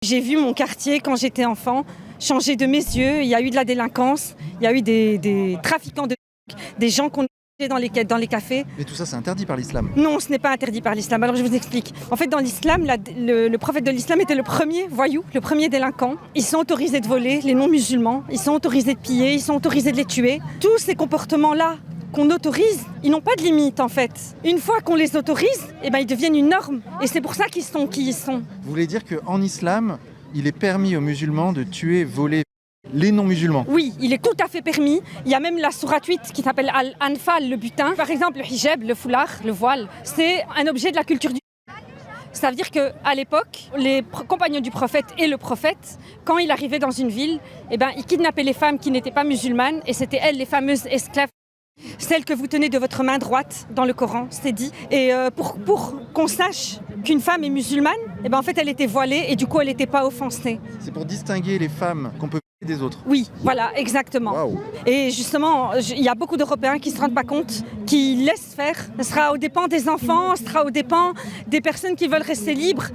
J'ai vu mon quartier quand j'étais enfant changer de mes yeux. Il y a eu de la délinquance, il y a eu des trafiquants de des gens qu'on dans les cafés. Mais tout ça, c'est interdit par l'islam. Non, ce n'est pas interdit par l'islam. Alors je vous explique. En fait, dans l'islam, le prophète de l'islam était le premier voyou, le premier délinquant. Ils sont autorisés de voler, les non-musulmans. Ils sont autorisés de piller, ils sont autorisés de les tuer. Tous ces comportements-là qu'on autorise, ils n'ont pas de limite en fait. Une fois qu'on les autorise, ils deviennent une norme. Et c'est pour ça qu'ils sont qui ils sont. Vous voulez dire qu'en islam, il est permis aux musulmans de tuer, voler les non-musulmans? Oui, il est tout à fait permis. Il y a même la sourate 8 qui s'appelle Al-Anfal, le butin. Par exemple, le hijab, le foulard, le voile, c'est un objet de la culture du... Ça veut dire qu'à l'époque, les compagnons du prophète et le prophète, quand il arrivait dans une ville, ils kidnappaient les femmes qui n'étaient pas musulmanes et c'était elles les fameuses esclaves. Celle que vous tenez de votre main droite dans le Coran, c'est dit. Et pour qu'on sache qu'une femme est musulmane, en fait elle était voilée et du coup elle n'était pas offensée. C'est pour distinguer les femmes qu'on peut des autres. Oui, voilà, exactement. Wow. Et justement, il y a beaucoup d'Européens qui ne se rendent pas compte, qui laissent faire. Ce sera aux dépens des enfants, ce sera aux dépens des personnes qui veulent rester libres.